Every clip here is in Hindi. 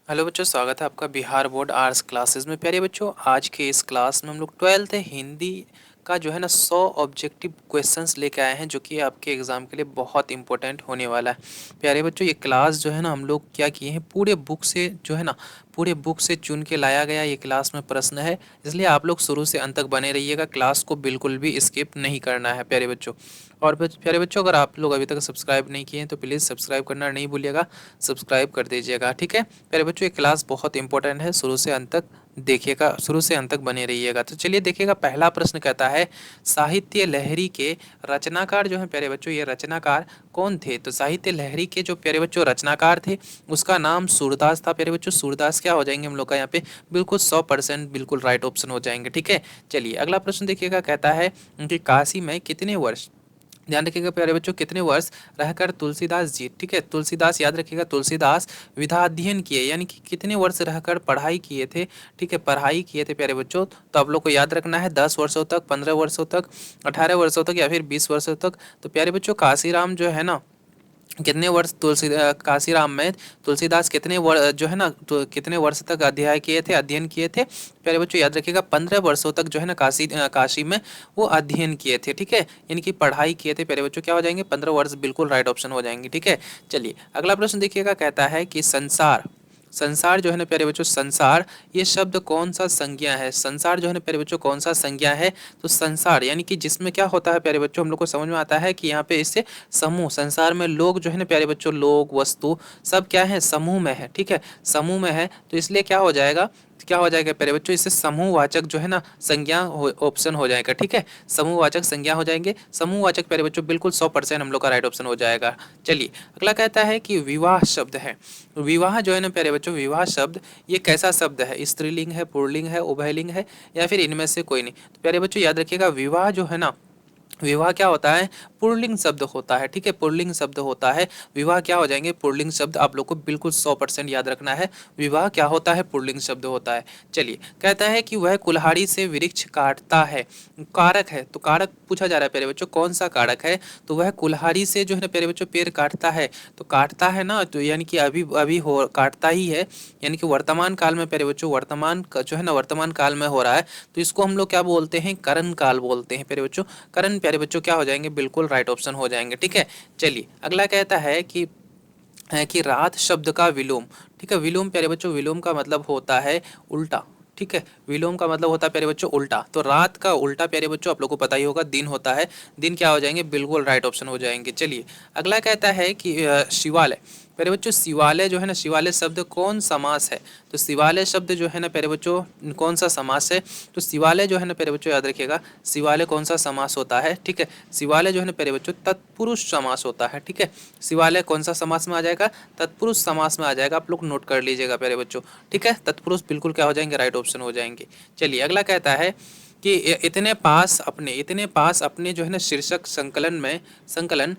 हेलो बच्चों, स्वागत है आपका बिहार बोर्ड आर्ट्स क्लासेस में। प्यारे बच्चों, आज के इस क्लास में हम लोग 12th हिंदी का जो है ना 100 ऑब्जेक्टिव क्वेश्चंस लेके आए हैं, जो कि आपके एग्ज़ाम के लिए बहुत इंपॉर्टेंट होने वाला है। प्यारे बच्चों, ये क्लास जो है ना हम लोग क्या किए हैं, पूरे बुक से जो है ना पूरे बुक से चुन के लाया गया ये क्लास में प्रश्न है, इसलिए आप लोग शुरू से अंत तक बने रहिएगा। क्लास को बिल्कुल भी स्किप नहीं करना है प्यारे बच्चों। और प्यारे बच्चों, अगर आप लोग अभी तक सब्सक्राइब नहीं किए हैं तो प्लीज़ सब्सक्राइब करना नहीं भूलिएगा, सब्सक्राइब कर दीजिएगा, ठीक है। प्यारे बच्चों, ये क्लास बहुत इंपॉर्टेंट है, शुरू से अंत तक देखिएगा, शुरू से अंत तक बने रहिएगा। तो चलिए देखिएगा, पहला प्रश्न कहता है साहित्य लहरी के रचनाकार जो है प्यारे बच्चों, ये रचनाकार कौन थे? तो साहित्य लहरी के जो प्यारे बच्चों रचनाकार थे उसका नाम सूरदास था। प्यारे बच्चों, सूरदास क्या हो जाएंगे हम लोग का यहाँ पे बिल्कुल 100% बिल्कुल राइट ऑप्शन हो जाएंगे, ठीक है। चलिए अगला प्रश्न देखिएगा, कहता है कि काशी में कितने वर्ष, ध्यान रखिएगा प्यारे बच्चों, कितने वर्ष रहकर तुलसीदास जी, ठीक है, तुलसीदास याद रखिएगा, तुलसीदास विधा अध्ययन किए, यानी कि कितने वर्ष रहकर पढ़ाई किए थे, ठीक है, पढ़ाई किए थे प्यारे बच्चों। तो आप लोग को याद रखना है 10 वर्षों तक, 15 वर्षों तक, 18 वर्षों तक या फिर 20 वर्षों तक। तो प्यारे बच्चों, काशीराम जो है ना कितने वर्ष काशीराम में तुलसीदास कितने जो है ना तो कितने वर्ष तक अध्ययन किए थे प्यारे बच्चों, याद रखिएगा 15 वर्षों तक जो है ना काशी में वो अध्ययन किए थे, ठीक है, यानी कि पढ़ाई किए थे प्यारे बच्चों। क्या हो जाएंगे 15 वर्ष, बिल्कुल राइट ऑप्शन हो जाएंगे, ठीक है। चलिए अगला प्रश्न देखिएगा, कहता है कि संसार, संसार जो है ना प्यारे बच्चों, संसार ये शब्द कौन सा संज्ञा है? संसार जो है ना प्यारे बच्चों कौन सा संज्ञा है? तो संसार यानी कि जिसमें क्या होता है प्यारे बच्चों, हम लोग को समझ में आता है कि यहाँ पे इससे समूह, संसार में लोग जो है ना प्यारे बच्चों, लोग वस्तु सब क्या है, समूह में है, ठीक है, समूह में है। तो इसलिए क्या हो जाएगा प्यारे बच्चों, इससे समूहवाचक जो है ना संज्ञा ऑप्शन हो जाएगा, ठीक है, समूहवाचक संज्ञा हो जाएंगे, समूहवाचक प्यारे बच्चों बिल्कुल 100% हम लोग का राइट ऑप्शन हो जाएगा। चलिए अगला कहता है कि विवाह शब्द है, विवाह जो है ना प्यारे बच्चों, विवाह शब्द ये कैसा शब्द है? स्त्रीलिंग है, पुल्लिंग है, उभयलिंग है, या फिर इनमें से कोई नहीं? तो प्यारे बच्चों याद रखिएगा, विवाह जो है ना, विवाह क्या होता है, पुल्लिंग शब्द होता है, ठीक है, पुल्लिंग शब्द होता है। विवाह क्या हो जाएंगे, पुल्लिंग शब्द, आप लोग को बिल्कुल 100% याद रखना है, विवाह क्या होता है, पुल्लिंग शब्द होता है। चलिए कहता है कि वह कुल्हाड़ी से वृक्ष काटता है, कारक है, तो कारक पूछा जा रहा है प्यारे बच्चों, कौन सा कारक है? तो वह कुल्हाड़ी से जो है ना प्यारे बच्चों पेड़ काटता है, तो काटता है ना, तो यानी कि अभी अभी हो काटता ही है, यानी कि वर्तमान काल में प्यारे बच्चों, जो है ना वर्तमान काल में हो रहा है, तो इसको हम लोग क्या बोलते हैं, करण काल बोलते हैं प्यारे बच्चों। करण प्यारे बच्चों क्या हो जाएंगे, बिल्कुल राइट ऑप्शन हो जाएंगे, ठीक है। चलिए अगला कहता है कि रात शब्द का विलोम, ठीक है, विलोम प्यारे बच्चों, विलोम का मतलब होता है उल्टा, ठीक है, विलोम का मतलब होता है प्यारे बच्चों उल्टा। तो रात का उल्टा प्यारे बच्चों आप लोग को पता ही होगा, दिन होता है, दिन क्या हो जाएंगे, बिल्कुल राइट ऑप्शन हो जाएंगे। चलिए अगला कहता है कि शिवालय, प्यारे बच्चों शिवालय जो है ना, शिवालय शब्द कौन समास है? तो शिवालय शब्द जो है ना प्यारे बच्चों कौन सा समास है? तो शिवालय जो है ना प्यारे बच्चों याद रखिएगा, शिवालय कौन सा समास होता है, ठीक है, शिवालय जो है ना प्यारे बच्चों तत्पुरुष समास होता है, ठीक है, शिवालय कौन सा समास में आ जाएगा, तत्पुरुष समास में आ जाएगा, आप लोग नोट कर लीजिएगा प्यारे बच्चों, ठीक है, तत्पुरुष बिल्कुल क्या हो जाएंगे, राइट ऑप्शन हो जाएंगे। चलिए अगला कहता है कि इतने पास अपने जो है ना शीर्षक संकलन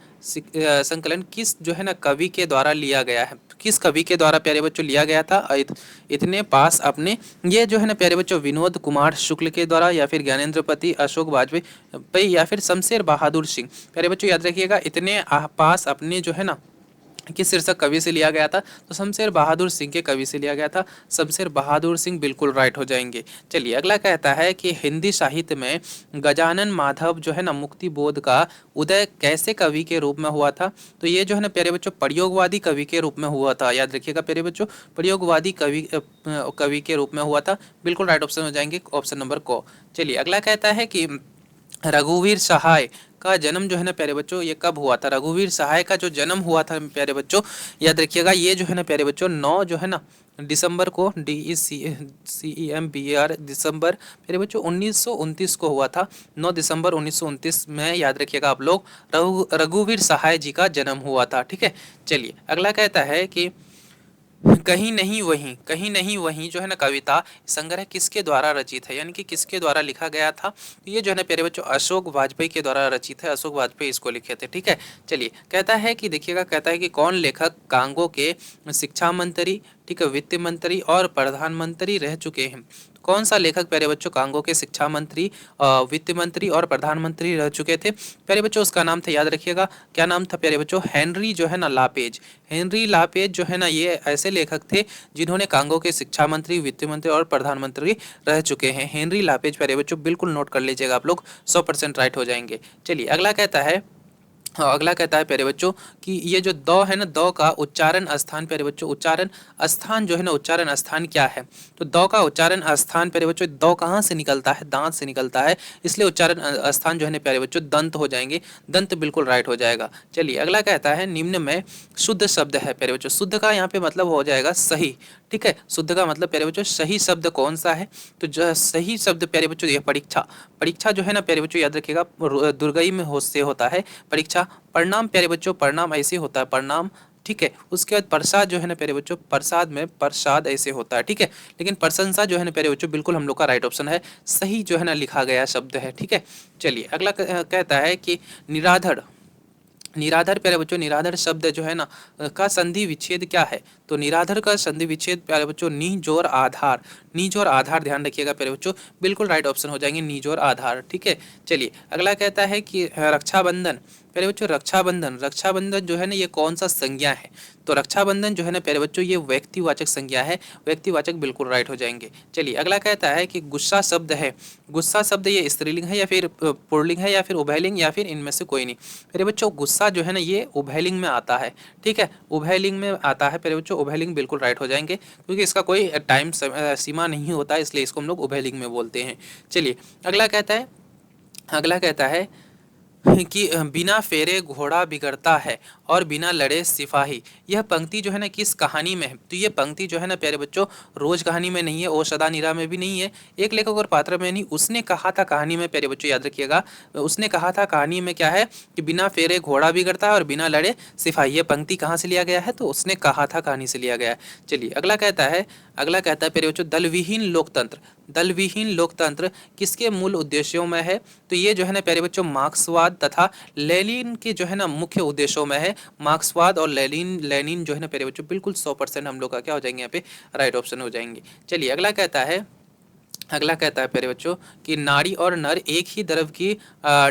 किस जो है ना कवि के द्वारा लिया गया है? किस कवि के द्वारा प्यारे बच्चों लिया गया था? इतने पास अपने, ये जो है ना प्यारे बच्चों विनोद कुमार शुक्ल के द्वारा, या फिर ज्ञानेंद्रपति, अशोक वाजपेयी, या फिर शमशेर बहादुर सिंह। प्यारे बच्चों याद रखिएगा, इतने पास अपने जो है ना किस शीर्षक कवि से लिया गया था? तो शमशेर बहादुर सिंह के कवि से लिया गया था, शमशेर बहादुर सिंह बिल्कुल राइट हो जाएंगे। चलिए अगला कहता है कि हिंदी साहित्य में गजानन माधव जो है ना मुक्ति बोध का उदय कैसे कवि के रूप में हुआ था? तो ये जो है ना प्यारे बच्चों प्रयोगवादी कवि के रूप में हुआ था, याद रखिएगा प्यारे बच्चों, प्रयोगवादी कवि के रूप में हुआ था, बिल्कुल राइट ऑप्शन हो जाएंगे, ऑप्शन नंबर को। चलिए अगला कहता है कि रघुवीर सहाय का जन्म जो है ना प्यारे बच्चों ये कब हुआ था? रघुवीर सहाय का जो जन्म हुआ था प्यारे बच्चों, याद रखिएगा, ये जो है ना प्यारे बच्चों 9 जो है ना दिसंबर को, DECEMBER दिसंबर प्यारे बच्चों 1929 को हुआ था, 9 दिसंबर 1929 में, याद रखिएगा आप लोग, रघुवीर सहाय जी का जन्म हुआ था, ठीक है। चलिए अगला कहता है कि कहीं नहीं वहीं जो है ना कविता संग्रह किसके द्वारा रचित है, यानी कि किसके द्वारा लिखा गया था? तो ये जो है ना प्यारे बच्चों अशोक वाजपेयी के द्वारा रचित है, अशोक वाजपेयी इसको लिखे थे, ठीक है। चलिए कहता है कि देखिएगा, कहता है कि कौन लेखक कांगो के शिक्षा मंत्री, ठीक है, वित्त मंत्री और प्रधानमंत्री रह चुके हैं? कौन सा लेखक प्यारे बच्चों कांगो के शिक्षा मंत्री, वित्त मंत्री और प्रधानमंत्री रह चुके थे? प्यारे बच्चों उसका नाम था, याद रखिएगा, क्या नाम था प्यारे बच्चों? हेनरी जो है ना लापेज। हेनरी लापेज जो है ना ये ऐसे लेखक थे जिन्होंने कांगो के शिक्षा मंत्री, वित्त मंत्री और प्रधानमंत्री रह चुके हैं। हेनरी लापेज प्यारे बच्चों बिल्कुल नोट कर लीजिएगा आप लोग, 100% राइट हो जाएंगे। चलिए अगला कहता है, हाँ, अगला कहता है प्यारे बच्चों कि ये जो द है ना, द का उच्चारण स्थान प्यारे बच्चों, उच्चारण स्थान जो है ना, उच्चारण स्थान क्या है? तो द का उच्चारण स्थान प्यारे बच्चों, द कहाँ से निकलता है? दांत से निकलता है, इसलिए उच्चारण स्थान जो है ना प्यारे बच्चों दंत हो जाएंगे, दंत बिल्कुल राइट हो जाएगा। चलिए अगला कहता है निम्न में शुद्ध शब्द है प्यारे बच्चों, शुद्ध का यहाँ पे मतलब हो जाएगा सही, ठीक है। शुद्ध का मतलब प्यारे बच्चों सही शब्द कौन सा है? तो जो सही शब्द प्यारे बच्चों ये परीक्षा, परीक्षा जो है ना प्यारे बच्चों याद रखिएगा दुर्गई में हो से होता है परीक्षा। प्रणाम प्यारे बच्चों, प्रणाम ऐसे होता है प्रणाम, ठीक है। उसके बाद प्रसाद जो है ना प्यारे बच्चों, प्रसाद में प्रसाद ऐसे होता है, ठीक है। लेकिन प्रशंसा जो है ना प्यारे बच्चों बिल्कुल हम लोग का राइट ऑप्शन है, सही जो है ना लिखा गया शब्द है, ठीक है। चलिए अगला कहता है कि निराधर, निराधर प्यारे बच्चों, निराधर शब्द जो है ना का संधि विच्छेद क्या है? तो निराधर का संधि विच्छेद प्यारे बच्चों नी जोर आधार, नी जोर आधार ध्यान रखिएगा प्यारे बच्चों, बिल्कुल राइट ऑप्शन हो जाएंगे नी जोर आधार, ठीक है। चलिए अगला कहता है कि रक्षाबंधन प्यारे बच्चों, रक्षाबंधन, रक्षाबंधन जो है ना ये कौन सा संज्ञा है? तो रक्षाबंधन जो है ना प्यारे बच्चों ये व्यक्तिवाचक संज्ञा है, व्यक्तिवाचक बिल्कुल राइट हो जाएंगे। चलिए अगला कहता है कि गुस्सा शब्द है, गुस्सा शब्द ये स्त्रीलिंग है या फिर पुल्लिंग है या फिर उभयलिंग या फिर इनमें से कोई नहीं? प्यारे बच्चों गुस्सा जो है ना ये उभयलिंग में आता है, ठीक है, उभयलिंग में आता है प्यारे बच्चों, उभयलिंग बिल्कुल राइट हो जाएंगे, क्योंकि इसका कोई टाइम सीमा नहीं होता, इसलिए इसको हम लोग उभयलिंग में बोलते हैं। चलिए अगला कहता है, अगला कहता है कि बिना फेरे घोड़ा बिगड़ता है और बिना लड़े सिपाही, यह पंक्ति जो है ना किस कहानी में है? तो ये पंक्ति जो है ना प्यारे बच्चों रोज कहानी में नहीं है, ओ सदा नीरा में भी नहीं है, एक लेखक और पात्र में नहीं, उसने कहा था कहानी में प्यारे बच्चों याद रखिएगा, उसने कहा था कहानी में क्या है कि बिना फेरे घोड़ा बिगड़ता है और बिना लड़े सिपाही, ये पंक्ति कहाँ से लिया गया है? तो उसने कहा था कहानी से लिया गया है। चलिए अगला कहता है, अगला कहता है प्यारे बच्चों दलविहीन लोकतंत्र, दलविहीन लोकतंत्र किसके मूल उद्देश्यों में है? तो ये जो है ना प्यारे बच्चों मार्क्सवाद तथा लेनिन के जो है ना मुख्य उद्देश्यों में है, मार्क्सवाद और लेनिन, लेनिन जो है ना प्यारे बच्चों बिल्कुल 100% हम लोग का क्या हो जाएंगे यहाँ पे राइट ऑप्शन हो जाएंगे। चलिए अगला कहता है, अगला कहता है प्यारे बच्चों कि नारी और नर एक ही द्रव की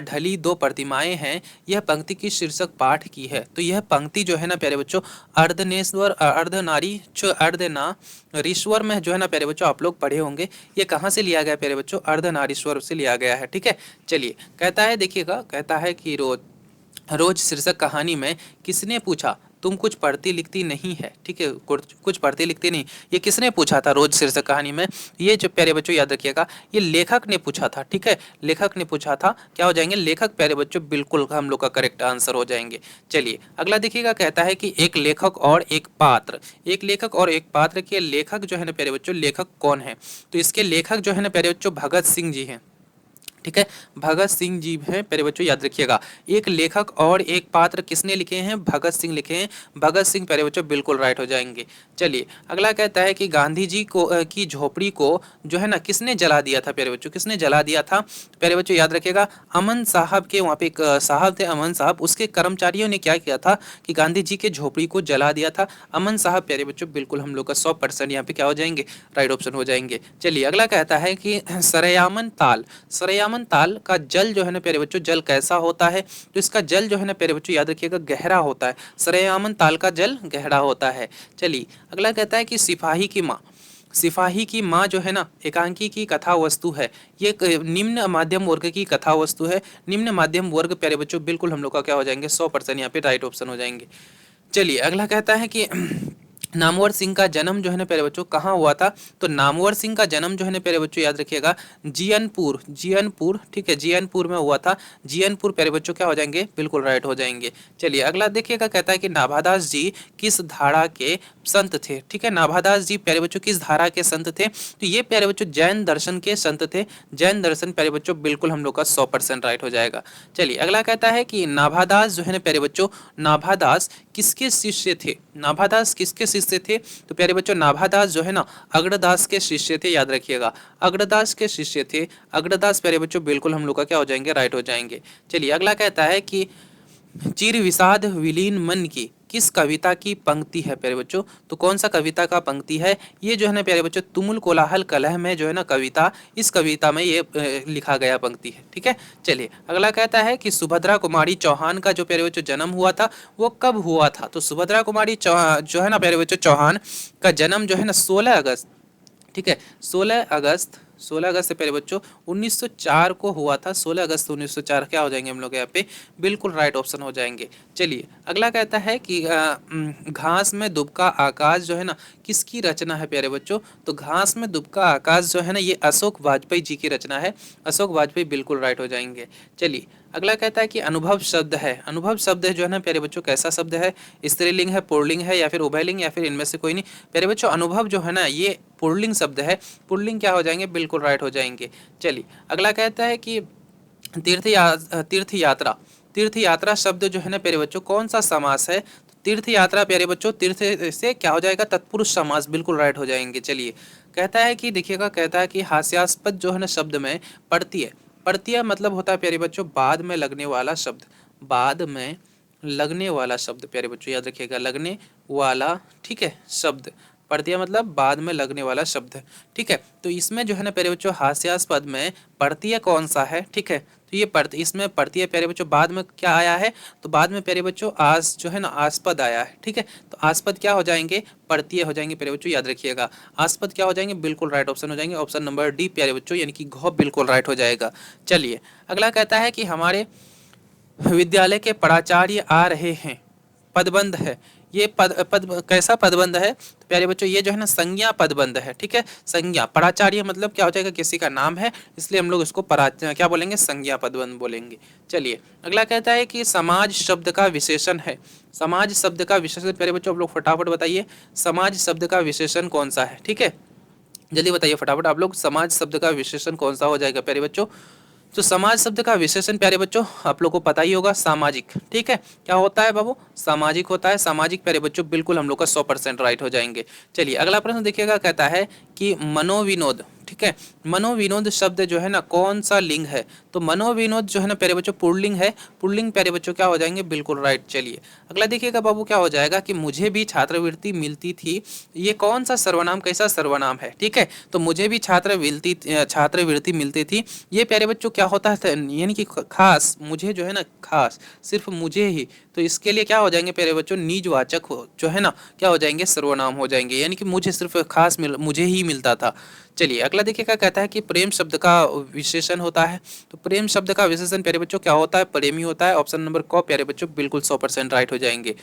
ढली दो प्रतिमाएं हैं, यह पंक्ति की शीर्षक पाठ की है? तो यह पंक्ति जो है ना प्यारे बच्चों अर्धनेश्वर, अर्धनारी अर्धनारीश्वर में जो है ना प्यारे बच्चों आप लोग पढ़े होंगे, ये कहाँ से लिया गया प्यारे बच्चों? अर्धनारीश्वर से लिया गया है, ठीक है। चलिए कहता है, देखिएगा कहता है कि रोज, रोज शीर्षक कहानी में किसने पूछा तुम कुछ पढ़ती लिखती नहीं है, ठीक है, कुछ पढ़ती लिखती नहीं, ये किसने पूछा था रोज शीर्षक कहानी में? ये जो प्यारे बच्चों याद रखिएगा ये लेखक ने पूछा था, ठीक है, लेखक ने पूछा था, क्या हो जाएंगे लेखक प्यारे बच्चों, बिल्कुल हम लोग का करेक्ट आंसर हो जाएंगे। चलिए अगला देखिएगा, कहता है कि एक लेखक और एक पात्र, एक लेखक और एक पात्र के लेखक जो है ना प्यारे बच्चों लेखक कौन है? तो इसके लेखक जो है ना प्यारे बच्चों भगत सिंह जी हैं, ठीक है, भगत सिंह जी हैं प्यारे बच्चों याद रखिएगा। एक लेखक और एक पात्र किसने लिखे हैं? भगत सिंह लिखे हैं, भगत सिंह प्यारे बच्चों बिल्कुल राइट हो जाएंगे। चलिए अगला कहता है कि गांधी जी को की झोपड़ी को जो है ना किसने जला दिया था प्यारे बच्चों? किसने जला दिया था प्यारे बच्चों? याद रखिएगा अमन साहब के, वहाँ पे एक साहब थे अमन साहब, उसके कर्मचारियों ने क्या किया था कि गांधी जी के झोपड़ी को जला दिया था। अमन साहब प्यारे बच्चों बिल्कुल हम लोग का 100% यहाँ पे क्या हो जाएंगे राइट ऑप्शन हो जाएंगे। चलिए अगला कहता है कि सरयामन ताल, सरयामन ताल का जल जो है ना प्यारे बच्चों जल कैसा होता है? तो इसका जल जो है ना प्यारे बच्चों याद रखिएगा गहरा होता है, सरयामन ताल का जल गहरा होता है। चलिए अगला कहता है कि सिपाही की माँ, सिपाही की माँ जो है ना एकांकी की कथा वस्तु है, ये निम्न माध्यम वर्ग की कथा वस्तु है, निम्न माध्यम वर्ग प्यारे बच्चों बिल्कुल हम लोग का क्या हो जाएंगे 100% यहाँ पे राइट ऑप्शन हो जाएंगे। चलिए अगला कहता है कि नामवर सिंह का जन्म जो है ना प्यारे बच्चों कहाँ हुआ था? तो नामवर सिंह का जन्म जो है ना प्यारे बच्चों याद रखिएगा जीयनपुर, जीयनपुर, ठीक है, जीयनपुर में हुआ था, जीयनपुर प्यारे बच्चों क्या हो जाएंगे बिल्कुल राइट हो जाएंगे। चलिए अगला देखिएगा, कहता है कि नाभादास जी किस धारा के संत थे? ठीक है, नाभादास जी प्यारे बच्चों किस धारा के संत थे? तो ये प्यारे बच्चों जैन दर्शन के संत थे, जैन दर्शन प्यारे बच्चों बिल्कुल हम लोग का 100% राइट हो जाएगा। चलिए अगला कहता है कि नाभादास जो है ना प्यारे बच्चों, नाभादास किसके शिष्य थे? नाभादास किसके शिष्य थे? तो प्यारे बच्चों नाभादास जो है ना अग्रदास के शिष्य थे, याद रखिएगा अग्रदास के शिष्य थे, अग्रदास प्यारे बच्चों बिल्कुल हम लोग का क्या हो जाएंगे राइट हो जाएंगे। चलिए अगला कहता है कि चिर विषाद विलीन मन की किस कविता की पंक्ति है प्यारे बच्चों? तो कौन सा कविता का पंक्ति है? ये जो है ना प्यारे बच्चों तुमुल कोलाहल कलह में जो है ना कविता, इस कविता में ये लिखा गया पंक्ति है। ठीक है, चलिए अगला कहता है कि सुभद्रा कुमारी चौहान का जो प्यारे बच्चों जन्म हुआ था वो कब हुआ था? तो सुभद्रा कुमारी जो है ना प्यारे बच्चों चौहान का जन्म जो है ना 16 अगस्त, ठीक है 16 अगस्त से प्यारे बच्चों 1904 को हुआ था। 16 अगस्त 1904 क्या हो जाएंगे हम लोग यहाँ पे? बिल्कुल राइट ऑप्शन हो जाएंगे। चलिए अगला कहता है कि घास में दुबका आकाश जो है ना किसकी रचना है प्यारे बच्चों? तो घास में दुबका आकाश जो है ना ये अशोक वाजपेयी जी की रचना है। अशोक वाजपेयी बिल्कुल राइट हो जाएंगे। चलिए अगला कहता है कि अनुभव शब्द है, अनुभव शब्द जो है ना प्यारे बच्चों कैसा शब्द है? स्त्रीलिंग है, पुल्लिंग है, या फिर उभयलिंग, या फिर इनमें से कोई नहीं? प्यारे बच्चों अनुभव जो है ना ये पुल्लिंग शब्द है। पुल्लिंग क्या हो जाएंगे? बिल्कुल राइट हो जाएंगे। चलिए अगला कहता है कि तीर्थ यात्रा, तीर्थ यात्रा शब्द जो है ना प्यारे बच्चों कौन सा समास है? तीर्थ यात्रा प्यारे बच्चों तीर्थ से क्या हो जाएगा? तत्पुरुष समास, बिल्कुल राइट हो जाएंगे। चलिए कहता है कि देखिएगा, कहता है कि हास्यास्पद जो है ना शब्द में पड़ती है, पड़ती है मतलब होता है प्यारे बच्चों बाद में लगने वाला शब्द, बाद में लगने वाला शब्द प्यारे बच्चों याद रखिएगा, लगने वाला, ठीक है शब्द। पड़तिया मतलब बाद में लगने वाला शब्द, ठीक है। तो इसमें जो है ना प्यारे बच्चों हास्यास्पद में पड़तिया कौन सा है? ठीक है, तो ये इसमें पड़तिया प्यारे बच्चों बाद में क्या आया है? तो बाद में प्यारे बच्चों आस जो है ना आस्पद आया है, ठीक है। तो आस्पद क्या हो जाएंगे? पड़तिया हो जाएंगे प्यारे बच्चों, याद रखिएगा। आस्पद क्या हो जाएंगे? बिल्कुल राइट ऑप्शन हो जाएंगे, ऑप्शन नंबर डी प्यारे बच्चों, यानी कि घ बिल्कुल राइट हो जाएगा। चलिए अगला कहता है कि हमारे विद्यालय के प्राचार्य आ रहे हैं, पदबंध है। ये पद कैसा पदबंध है? तो प्यारे बच्चों ये जो है ना संज्ञा पदबंध है, ठीक है। संज्ञा, प्राचार्य मतलब क्या हो जाएगा? किसी का नाम है, इसलिए हम लोग इसको क्या बोलेंगे? संज्ञा पदबंध बोलेंगे। चलिए अगला कहता है कि समाज शब्द का विशेषण है। समाज शब्द का विशेषण प्यारे बच्चों आप लोग फटाफट बताइए, समाज शब्द का विशेषण कौन सा है? ठीक है, जल्दी बताइए फटाफट आप लोग, समाज शब्द का विशेषण कौन सा हो जाएगा प्यारे बच्चों? तो समाज शब्द का विशेषण प्यारे बच्चों आप लोग को पता ही होगा, सामाजिक, ठीक है। क्या होता है बाबू? सामाजिक होता है। सामाजिक प्यारे बच्चों बिल्कुल हम लोग का 100% राइट हो जाएंगे। चलिए अगला प्रश्न देखिएगा, कहता है कि मनोविनोद, ठीक है, मनोविनोद शब्द जो है ना कौन सा लिंग है? तो मनोविनोद जो है ना प्यारे बच्चों पुल्लिंग है। पुल्लिंग प्यारे बच्चों क्या हो जाएंगे? बिल्कुल राइट। चलिए अगला देखिएगा बाबू, क्या हो जाएगा कि मुझे भी छात्रवृत्ति मिलती थी, ये कौन सा सर्वनाम, कैसा सर्वनाम है? ठीक है, तो मुझे भी छात्रवृत्ति मिलती थी, ये प्यारे बच्चों क्या होता है? यानी कि खास, मुझे जो है ना खास, सिर्फ मुझे ही, तो इसके लिए क्या हो जाएंगे प्यारे बच्चों? निजवाचक हो जो है ना क्या हो जाएंगे? सर्वनाम हो जाएंगे, यानी कि मुझे सिर्फ खास मुझे ही मिलता था। चलिए अगला देखिए क्या कहता है कि प्रेम शब्द का विशेषण होता है। तो प्रेम शब्द का विशेषण प्यारे बच्चों क्या होता है? प्रेमी होता है। ऑप्शन नंबर क प्यारे बच्चों बिल्कुल 100% राइट हो जाएंगे,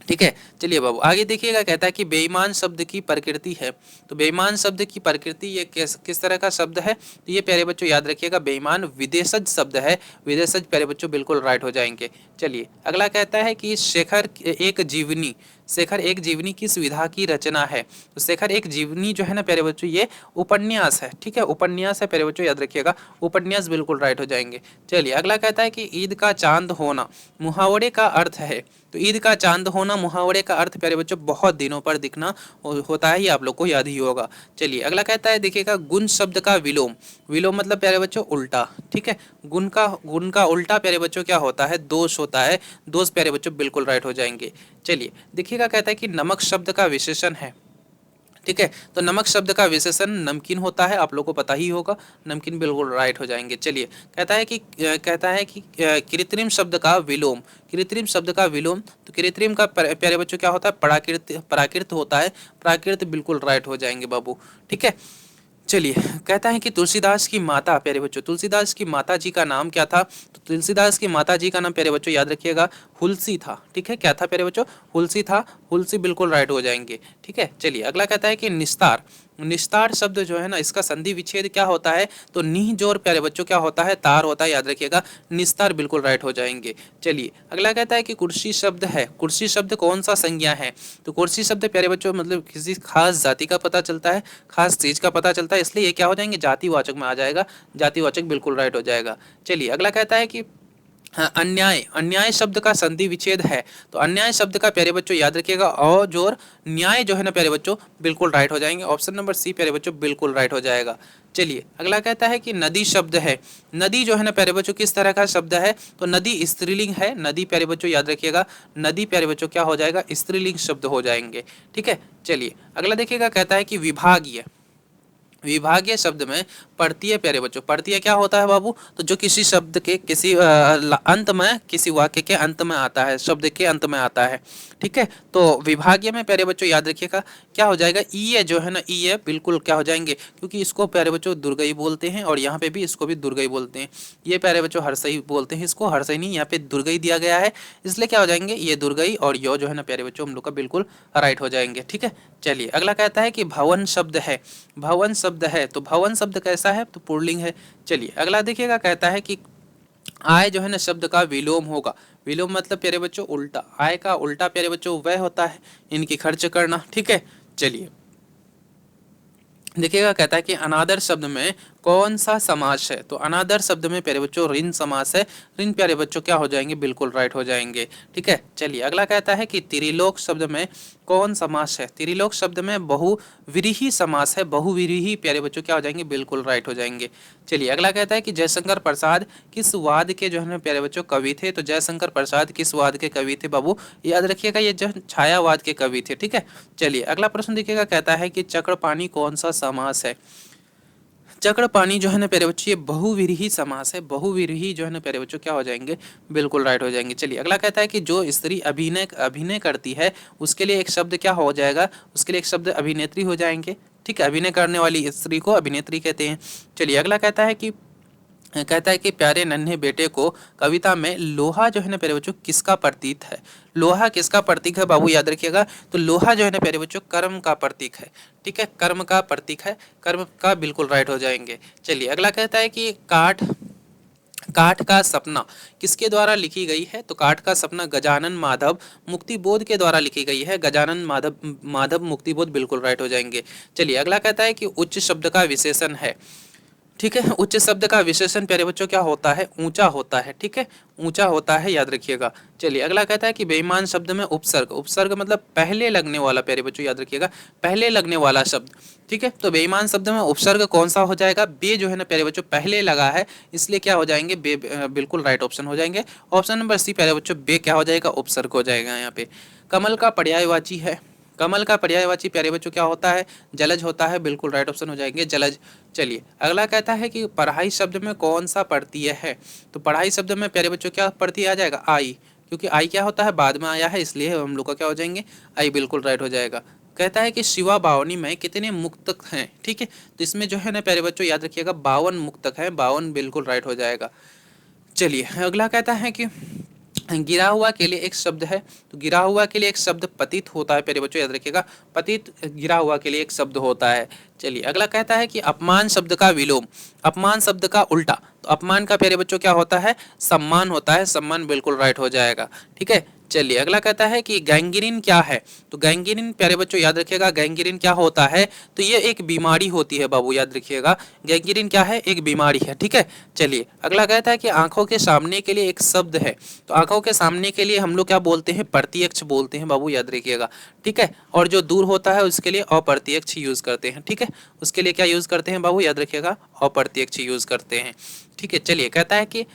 ठीक है। चलिए बाबू आगे देखिएगा, कहता है कि बेईमान शब्द की प्रकृति है। तो बेईमान शब्द की प्रकृति ये किस तरह का शब्द है? तो ये प्यारे बच्चों याद रखिएगा, बेईमान विदेशज शब्द है। विदेशज प्यारे बच्चों बिल्कुल राइट हो जाएंगे। चलिए अगला कहता है कि शेखर एक जीवनी किस विधा की रचना है? तो शेखर एक जीवनी जो है ना प्यारे बच्चों ये उपन्यास है, ठीक है, उपन्यास है प्यारे बच्चों, याद रखिएगा उपन्यास बिल्कुल राइट हो जाएंगे। चलिए अगला कहता है कि ईद का चांद होना मुहावरे का अर्थ है। तो ईद का चांद होना मुहावरे का अर्थ प्यारे बच्चों बहुत दिनों पर दिखना होता है, ये आप लोग को याद ही होगा। चलिए अगला कहता है देखिएगा, गुण शब्द का विलोम, विलोम मतलब प्यारे बच्चों उल्टा, ठीक है। गुण का उल्टा प्यारे बच्चों क्या होता है? दोष होता है। दोष प्यारे बच्चों बिल्कुल राइट हो जाएंगे। चलिए देखिएगा, कहता है कि नमक शब्द का विशेषण है, ठीक है। तो नमक शब्द का विशेषण नमकीन होता है, आप लोग को पता ही होगा, नमकीन बिल्कुल राइट हो जाएंगे। चलिए कहता है कि कृत्रिम शब्द का विलोम, कृत्रिम शब्द का विलोम, तो कृत्रिम का प्यारे बच्चों क्या होता है? प्राकृत होता है। प्राकृत बिल्कुल राइट हो जाएंगे बाबू, ठीक है। चलिए कहता है कि तुलसीदास की माता, प्यारे बच्चों तुलसीदास की माता जी का नाम क्या था? तो तुलसीदास की माता जी का नाम प्यारे बच्चों याद रखिएगा हुलसी था, ठीक है। क्या था प्यारे बच्चों? हुलसी था। हुलसी बिल्कुल राइट हो जाएंगे, ठीक है। चलिए अगला कहता है कि निस्तार, निस्तार शब्द जो है ना इसका संधि विच्छेद क्या होता है? तो निह जोर प्यारे बच्चों क्या होता है? तार होता है, याद रखिएगा निस्तार बिल्कुल राइट हो जाएंगे। चलिए अगला कहता है कि कुर्सी शब्द है, कुर्सी शब्द कौन सा संज्ञा है? तो कुर्सी शब्द प्यारे बच्चों मतलब किसी खास जाति का पता चलता है, खास चीज का पता चलता है, इसलिए ये क्या हो जाएंगे? जातिवाचक में आ जाएगा, जातिवाचक बिल्कुल राइट हो जाएगा। चलिए अगला कहता है कि हाँ, अन्याय, अन्याय शब्द का संधि विच्छेद है। तो अन्याय शब्द का प्यारे बच्चों याद रखिएगा अ जोर न्याय जो है ना प्यारे बच्चों बिल्कुल राइट हो जाएंगे। ऑप्शन नंबर सी प्यारे बच्चों बिल्कुल राइट हो जाएगा। चलिए अगला कहता है कि नदी शब्द है। नदी जो है ना प्यारे बच्चों किस तरह का शब्द है? तो नदी स्त्रीलिंग है। नदी प्यारे बच्चों याद रखिएगा, नदी प्यारे बच्चों क्या हो जाएगा? स्त्रीलिंग शब्द हो जाएंगे। ठीक है, चलिए अगला देखिएगा, कहता है कि विभागीय। विभागीय शब्द में परतीय प्यारे बच्चों, परतीय क्या होता है बाबू? तो जो किसी शब्द के किसी अंत में, किसी वाक्य के अंत में आता है, शब्द के अंत में आता है। ठीक है, तो विभागीय में प्यारे बच्चों याद रखिएगा क्या हो जाएगा? ईय जो है ना, ईय बिल्कुल क्या हो जाएंगे, क्योंकि इसको प्यारे बच्चों दुर्गई बोलते हैं और यहाँ पे भी इसको भी दुर्गई बोलते हैं। ये प्यारे बच्चों हर्षई बोलते हैं, इसको हर्षई नहीं, यहाँ पे दुर्गई दिया गया है, इसलिए क्या हो जाएंगे? ये दुर्गई और यो जो है ना प्यारे बच्चों हम लोग का बिल्कुल राइट हो जाएंगे। ठीक है, चलिए अगला कहता है कि भवन शब्द है। भवन शब्द है, तो भवन शब्द कैसा है? तो पुल्लिंग है। चलिए अगला देखिएगा, कहता है कि आय जो है ना शब्द का विलोम होगा। विलोम मतलब प्यारे बच्चों उल्टा। आय का उल्टा प्यारे बच्चों वह होता है इनकी खर्च करना। ठीक है, चलिए देखिएगा, कहता है कि अनादर शब्द में कौन सा समास है? तो अनादर शब्द में प्यारे बच्चों ऋण समास है। ऋण प्यारे बच्चों क्या हो जाएंगे? बिल्कुल राइट हो जाएंगे। ठीक है, चलिए अगला कहता है कि त्रिलोक शब्द में कौन समास है? त्रिलोक शब्द में बहुव्रीहि समास है। बहुव्रीहि प्यारे बच्चों क्या हो जाएंगे? बिल्कुल राइट हो जाएंगे। चलिए अगला कहता है कि जयशंकर प्रसाद किस वाद के जो है ना प्यारे बच्चों कवि थे? तो जयशंकर प्रसाद किस वाद के कवि थे बाबू? याद रखिएगा, ये जो छायावाद के कवि थे। ठीक है, चलिए अगला प्रश्न देखिएगा, कहता है कि चक्रपाणी कौन सा समास है? चक्रपाणी जो है ना प्यारे बच्चों ये बहुव्रीहि समास है। बहुव्रीहि जो है ना प्यारे बच्चों क्या हो जाएंगे? बिल्कुल राइट हो जाएंगे। चलिए अगला कहता है कि जो स्त्री अभिनय अभिनय करती है उसके लिए एक शब्द क्या हो जाएगा? उसके लिए एक शब्द अभिनेत्री हो जाएंगे। ठीक है, अभिनय करने वाली स्त्री को अभिनेत्री कहते हैं। चलिए अगला कहता है कि प्यारे नन्हे बेटे को कविता में लोहा जो है ना प्यारे बच्चों किसका प्रतीक है? लोहा किसका प्रतीक है बाबू? याद रखिएगा, तो लोहा जो है ना प्यारे बच्चों कर्म का प्रतीक है। ठीक है, कर्म का प्रतीक है, कर्म का बिल्कुल राइट हो जाएंगे। चलिए अगला कहता है कि काठ काठ का सपना किसके द्वारा लिखी गई है? तो काठ का सपना गजानन माधव मुक्तिबोध के द्वारा लिखी गई है। गजानन माधव माधव मुक्तिबोध बिल्कुल राइट हो जाएंगे। चलिए अगला कहता है कि उच्च शब्द का विशेषण है। ठीक है, उच्च शब्द का विशेषण प्यारे बच्चों क्या होता है? ऊंचा होता है। ठीक है, ऊंचा होता है, याद रखिएगा। चलिए अगला कहता है कि बेईमान शब्द में उपसर्ग। उपसर्ग मतलब पहले लगने वाला प्यारे बच्चों, याद रखिएगा, पहले लगने वाला शब्द। ठीक है, तो बेईमान शब्द में उपसर्ग कौन सा हो जाएगा? बे जो है ना प्यारे बच्चों पहले लगा है, इसलिए क्या हो जाएंगे? बे बिल्कुल राइट ऑप्शन हो जाएंगे। ऑप्शन नंबर सी प्यारे बच्चों बे क्या हो जाएगा? उपसर्ग हो जाएगा यहाँ पे। कमल का पर्यायवाची है। कमल का पर्यायवाची प्यारे बच्चों क्या होता है? जलज होता है। बिल्कुल राइट ऑप्शन हो जाएंगे जलज। चलिए अगला कहता है कि पढ़ाई शब्द में कौन सा प्रत्यय है? तो पढ़ाई शब्द में प्यारे बच्चों क्या प्रत्यय आ जाएगा? आई, क्योंकि आई क्या होता है? बाद में आया है, इसलिए हम लोग का क्या हो जाएंगे? आई बिल्कुल राइट हो जाएगा। कहता है कि शिवा बावनी में कितने मुक्तक हैं? ठीक है, तो इसमें जो है ना प्यारे बच्चों याद रखिएगा 52 मुक्तक हैं। 52 बिल्कुल राइट हो जाएगा। चलिए अगला कहता है कि गिरा हुआ के लिए एक शब्द है। तो गिरा हुआ के लिए एक शब्द पतित होता है प्यारे बच्चों, याद रखिएगा, पतित गिरा हुआ के लिए एक शब्द होता है। चलिए अगला कहता है कि अपमान शब्द का विलोम। अपमान शब्द का उल्टा, तो अपमान का प्यारे बच्चों क्या होता है? सम्मान होता है। सम्मान बिल्कुल राइट हो जाएगा। ठीक है, चलिए अगला कहता है कि गैंग्रीन क्या है? तो गैंग्रीन प्यारे बच्चों याद रखिएगा, गैंग्रीन क्या होता है? तो ये एक बीमारी होती है बाबू, याद रखिएगा, गैंग्रीन क्या है? एक बीमारी है। ठीक है, चलिए अगला कहता है कि आंखों के सामने के लिए एक शब्द है। तो आंखों के सामने के लिए हम लोग क्या बोलते हैं? प्रत्यक्ष बोलते हैं बाबू, याद रखिएगा। ठीक है, और जो दूर होता है उसके लिए अप्रत्यक्ष यूज करते हैं। ठीक है, उसके लिए क्या यूज करते हैं बाबू? याद रखिएगा, अप्रत्यक्ष यूज करते हैं। ठीक है, चलिए कहता है कि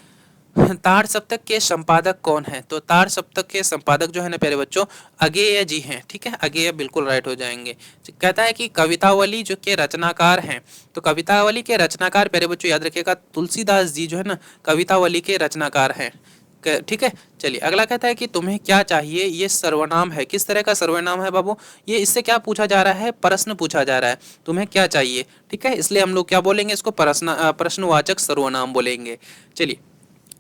तार सप्तक के संपादक कौन है? तो तार सप्तक के संपादक जो है ना प्यारे बच्चों अगेय जी हैं। ठीक है, अगेय बिल्कुल राइट हो जाएंगे। कहता है कि कवितावली जो के रचनाकार हैं। तो कवितावली के रचनाकार प्यारे बच्चों याद रखिएगा, तुलसीदास जी जो है ना कवितावली के रचनाकार हैं। ठीक है, चलिए अगला कहता है कि तुम्हें क्या चाहिए? ये सर्वनाम है। किस तरह का सर्वनाम है बाबू? ये इससे क्या पूछा जा रहा है? प्रश्न पूछा जा रहा है, तुम्हें क्या चाहिए? ठीक है, इसलिए हम लोग क्या बोलेंगे? इसको प्रश्नवाचक सर्वनाम बोलेंगे। चलिए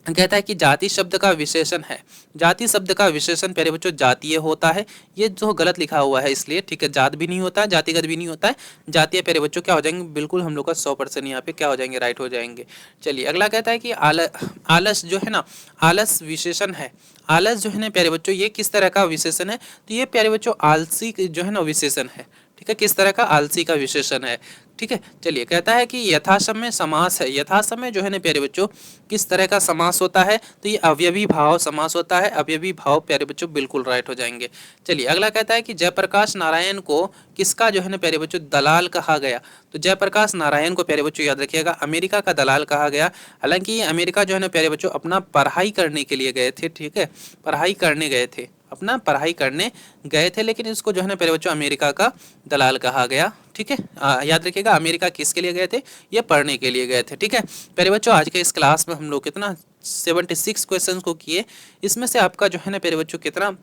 कहता है कि जाति शब्द का विशेषण है। जाति शब्द का विशेषण प्यारे बच्चों जातीय होता है। ये जो गलत लिखा हुआ है इसलिए, ठीक है, जात भी नहीं होता है, जातिगत भी नहीं होता है, जातीय प्यारे बच्चों क्या हो जाएंगे? बिल्कुल हम लोग का 100% यहाँ पे क्या हो जाएंगे? राइट हो जाएंगे। चलिए अगला कहता है कि आलस जो है ना, आलस विशेषण है। आलस जो है ना प्यारे बच्चों ये किस तरह का विशेषण है? तो ये प्यारे बच्चों आलसी जो है ना विशेषण है। ठीक है, किस तरह का आलसी का विशेषण है। ठीक है, चलिए कहता है कि यथासमय समास है। यथासमय जो है ना प्यारे बच्चों किस तरह का समास होता है, तो ये अवयवी भाव समास होता है। अवयवी भाव प्यारे बच्चों बिल्कुल राइट हो जाएंगे। चलिए अगला कहता है कि जयप्रकाश नारायण को किसका जो है ना प्यारे बच्चों दलाल कहा गया। तो जयप्रकाश नारायण को प्यारे बच्चों याद रखिएगा अमेरिका का दलाल कहा गया। हालांकि ये अमेरिका जो है ना प्यारे बच्चों अपना पढ़ाई करने के लिए गए थे। ठीक है, पढ़ाई करने गए थे, अपना पढ़ाई करने गए थे, लेकिन इसको जो है ना प्यारे बच्चों अमेरिका का दलाल कहा गया। ठीक है, याद रखिएगा अमेरिका किसके लिए गए थे, ये पढ़ने के लिए गए थे। ठीक है प्यारे बच्चों, आज के इस क्लास में हम लोग कितना 76 क्वेश्चंस को किए। इसमें से आपका जो है ना प्यारे बच्चों कितना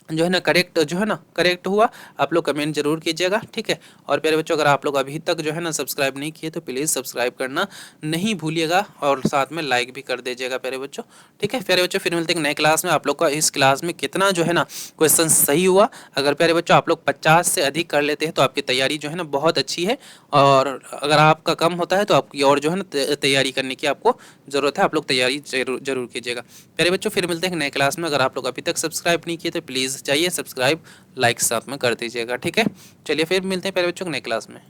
जो है ना करेक्ट हुआ, आप लोग कमेंट जरूर कीजिएगा। ठीक है, और प्यारे बच्चों अगर आप लोग अभी तक जो है ना सब्सक्राइब नहीं किए तो प्लीज़ सब्सक्राइब करना नहीं भूलिएगा और साथ में लाइक भी कर दीजिएगा प्यारे बच्चों। ठीक है प्यारे बच्चों, फिर मिलते हैं नए क्लास में। आप लोग का इस क्लास में कितना जो है ना क्वेश्चन सही हुआ, अगर प्यारे बच्चों आप लोग 50 से अधिक कर लेते हैं तो आपकी तैयारी जो है ना बहुत अच्छी है, और अगर आपका कम होता है तो आपकी और जो है ना तैयारी करने की आपको ज़रूरत है। आप लोग तैयारी जरूर कीजिएगा प्यारे बच्चों। फिर मिलते हैं नए क्लास में। अगर आप लोग अभी तक सब्सक्राइब नहीं किए तो प्लीज़ चाहिए सब्सक्राइब, लाइक साथ में कर दीजिएगा। ठीक है, चलिए फिर मिलते हैं प्यारे बच्चों नए क्लास में।